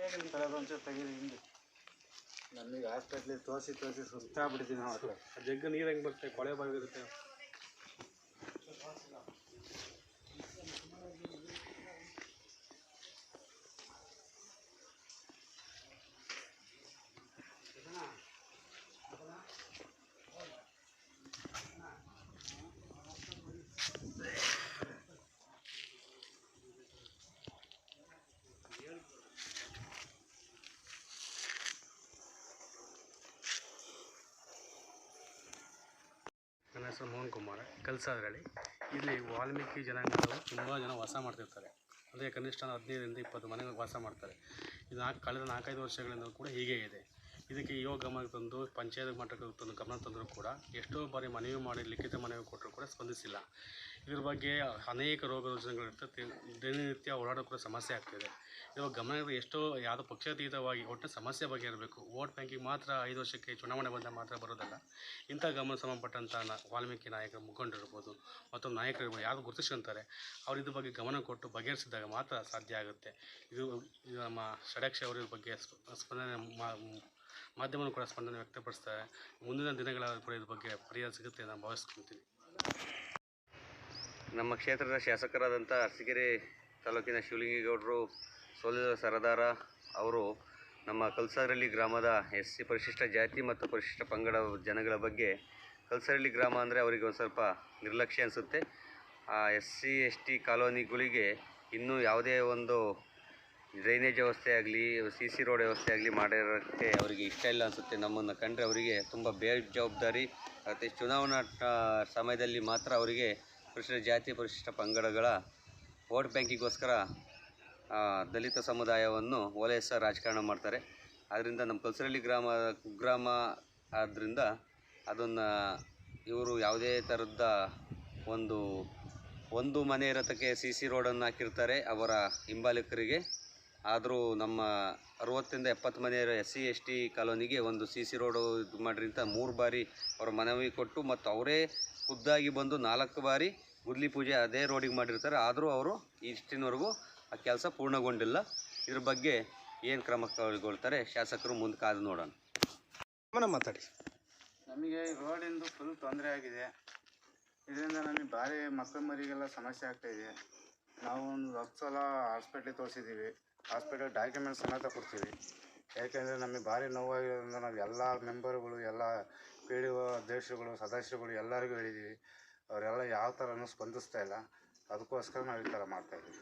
ಒಂಚೂರು ತೆಗೀರಿ ಹಿಂಗೆ. ನಮಗೆ ಹಾಸ್ಪಿಟ್ಲಿಗೆ ತೋರಿಸಿ ಸುಸ್ತಾಗ್ಬಿಡ್ತೀವಿ ನಾವು. ಜಗ್ಗ ನೀರು ಹೆಂಗೆ ಬರುತ್ತೆ, ಕೊಳೆ ಬಂದಿರುತ್ತೆ. ನನ್ನ ಹೆಸರು ಮೋಹನ್ ಕುಮಾರ್, ಕಲ್ಸಾದ್ರಳ್ಳಿ. ಇಲ್ಲಿ ವಾಲ್ಮೀಕಿ ಜನಾಂಗದವರು ತುಂಬ ಜನ ವಾಸ ಮಾಡ್ತಿರ್ತಾರೆ. ಅಂದರೆ ಕನಿಷ್ಠ 15ರಿಂದ 20 ಮನೆ ವಾಸ ಮಾಡ್ತಾರೆ. ಇದು ಕಳೆದ 4-5 ವರ್ಷಗಳಿಂದ ಕೂಡ ಹೀಗೆ ಇದೆ. ಇದಕ್ಕೆ ಇವಾಗ ಗಮನ ತಂದು ಪಂಚಾಯತ್ ಮಟ್ಟಕ್ಕೆ ತಂದು ಗಮನ ತಂದರೂ ಕೂಡ ಎಷ್ಟೋ ಬಾರಿ ಮನವಿ ಮಾಡಿ ಲಿಖಿತ ಮನವಿ ಕೊಟ್ಟರು ಕೂಡ ಸ್ಪಂದಿಸಿಲ್ಲ. ಇದ್ರ ಬಗ್ಗೆ ಅನೇಕ ರೋಗ ರುಜಿನಗಳಿರ್ತದೆ, ದಿನನಿತ್ಯ ಓಡಾಡೋ ಕೂಡ ಸಮಸ್ಯೆ ಆಗ್ತಿದೆ. ಇವಾಗ ಗಮನ ಎಷ್ಟೋ ಯಾವುದೋ ಪಕ್ಷಾತೀತವಾಗಿ ಒಟ್ಟು ಸಮಸ್ಯೆ ಬಗ್ಗೆ ಇರಬೇಕು. ವೋಟ್ ಬ್ಯಾಂಕಿಗೆ ಮಾತ್ರ 5 ವರ್ಷಕ್ಕೆ ಚುನಾವಣೆ ಬಂದ ಮಾತ್ರ ಬರೋದಲ್ಲ. ಇಂಥ ಗಮನ ಸಂಬಂಧಪಟ್ಟಂಥ ವಾಲ್ಮೀಕಿ ನಾಯಕರು ಮುಖಂಡರಿರ್ಬೋದು, ಮತ್ತೊಂದು ನಾಯಕರಿರ್ಬೋದು, ಯಾರು ಗುರುತಿಸ್ಕೊಂತಾರೆ ಅವ್ರು ಇದ್ರ ಬಗ್ಗೆ ಗಮನ ಕೊಟ್ಟು ಬಗೆಹರಿಸಿದಾಗ ಮಾತ್ರ ಸಾಧ್ಯ ಆಗುತ್ತೆ. ಇದು ನಮ್ಮ ಷಡಕ್ಷ ಅವರ ಬಗ್ಗೆ ಸ್ಪಂದನೆ ಮಾಧ್ಯಮಗಳು ಕೂಡ ಸ್ಪಂದನೆ ವ್ಯಕ್ತಪಡಿಸ್ತಾರೆ. ಮುಂದಿನ ದಿನಗಳ ಕೂಡ ಇದ್ರ ಬಗ್ಗೆ ಪರಿಹಾರ ಸಿಗುತ್ತೆ ನಾನು ಭಾವಿಸ್ಕೊಳ್ತೀನಿ. ನಮ್ಮ ಕ್ಷೇತ್ರದ ಶಾಸಕರಾದಂಥ ಅರಸೀಕೆರೆ ತಾಲೂಕಿನ ಶಿವಲಿಂಗೇಗೌಡರು ಸೋಲಿದ ಸರದಾರ ಅವರು ನಮ್ಮ ಕಲ್ಸಾದ್ರಳ್ಳಿ ಗ್ರಾಮದ SC ಪರಿಶಿಷ್ಟ ಜಾತಿ ಮತ್ತು ಪರಿಶಿಷ್ಟ ಪಂಗಡ ಜನಗಳ ಬಗ್ಗೆ, ಕಲ್ಸಾದ್ರಳ್ಳಿ ಗ್ರಾಮ ಅಂದರೆ ಅವರಿಗೆ ಒಂದು ಸ್ವಲ್ಪ ನಿರ್ಲಕ್ಷ್ಯ ಅನಿಸುತ್ತೆ. ಆ SC ST ಕಾಲೋನಿಗಳಿಗೆ ಇನ್ನೂ ಯಾವುದೇ ಒಂದು ಡ್ರೈನೇಜ್ ವ್ಯವಸ್ಥೆ ಆಗಲಿ, CC ರೋಡ್ ವ್ಯವಸ್ಥೆ ಆಗಲಿ ಮಾಡಿರೋಕ್ಕೆ ಅವರಿಗೆ ಇಷ್ಟ ಇಲ್ಲ ಅನಿಸುತ್ತೆ. ನಮ್ಮನ್ನು ಕಂಡ್ರೆ ಅವರಿಗೆ ತುಂಬ ಬೇಜವಾಬ್ದಾರಿ. ಮತ್ತು ಚುನಾವಣಾ ಸಮಯದಲ್ಲಿ ಮಾತ್ರ ಅವರಿಗೆ ಪರಿಶಿಷ್ಟ ಜಾತಿ ಪರಿಶಿಷ್ಟ ಪಂಗಡಗಳ ವೋಟ್ ಬ್ಯಾಂಕಿಗೋಸ್ಕರ ದಲಿತ ಸಮುದಾಯವನ್ನು ಓಲೈಸೋ ರಾಜಕಾರಣ ಮಾಡ್ತಾರೆ. ಆದ್ದರಿಂದ ನಮ್ಮ ಕಲ್ಸಾದ್ರಳ್ಳಿ ಗ್ರಾಮ ಕುಗ್ರಾಮ ಆದ್ದರಿಂದ ಅದನ್ನು ಇವರು ಯಾವುದೇ ಥರದ ಒಂದು ಮನೆ ಇರೋದಕ್ಕೆ CC ರೋಡನ್ನು ಹಾಕಿರ್ತಾರೆ ಅವರ ಹಿಂಬಾಲಕರಿಗೆ. ಆದರೂ ನಮ್ಮ 60ರಿಂದ 70 ಮನೆ ಇರೋ SC ST ಕಾಲೋನಿಗೆ ಒಂದು CC ರೋಡು ಇದು ಮಾಡಿರಿ ಅಂತ 3 ಬಾರಿ ಅವರ ಮನವಿ ಕೊಟ್ಟು, ಮತ್ತು ಅವರೇ ಖುದ್ದಾಗಿ ಬಂದು 4 ಬಾರಿ ಗುದ್ಲಿ ಪೂಜೆ ಅದೇ ರೋಡಿಗೆ ಮಾಡಿರ್ತಾರೆ. ಆದರೂ ಅವರು ಇಷ್ಟಿನವರೆಗೂ ಆ ಕೆಲಸ ಪೂರ್ಣಗೊಂಡಿಲ್ಲ. ಇದ್ರ ಬಗ್ಗೆ ಏನು ಕ್ರಮ ಕೈಗೊಳ್ತಾರೆ ಶಾಸಕರು ಮುಂದೆ ಕಾದು ನೋಡೋಣ. ಮಾತಾಡಿ. ನಮಗೆ ರೋಡಿಂದು ಫುಲ್ ತೊಂದರೆ ಆಗಿದೆ. ಇದರಿಂದ ನಮಗೆ ಭಾರಿ ಮಕ್ಕಳ ಮರಿಗೆಲ್ಲ ಸಮಸ್ಯೆ ಆಗ್ತಾಯಿದೆ. ನಾವು ಒಂದು 10 ಸಲ ಹಾಸ್ಪಿಟ್ಲಿಗೆ ತೋರಿಸಿದ್ದೀವಿ. ಹಾಸ್ಪಿಟಲ್ ಡಾಕ್ಯುಮೆಂಟ್ಸ್ ಸಮೇತ ಕೊಡ್ತೀವಿ. ಯಾಕೆಂದರೆ ನಮಗೆ ಭಾರಿ ನೋವಾಗಿರೋದ್ರಿಂದ ನಾವು ಎಲ್ಲ ಮೆಂಬರ್ಗಳು, ಎಲ್ಲ PDO ಅಧ್ಯಕ್ಷರುಗಳು, ಸದಸ್ಯರುಗಳು ಎಲ್ಲರಿಗೂ ಹೇಳಿದ್ದೀವಿ. ಅವರೆಲ್ಲ ಯಾವ ಥರನೂ ಸ್ಪಂದಿಸ್ತಾ ಇಲ್ಲ. ಅದಕ್ಕೋಸ್ಕರ ನಾವು ಈ ಥರ ಮಾಡ್ತಾಯಿದ್ದೀವಿ.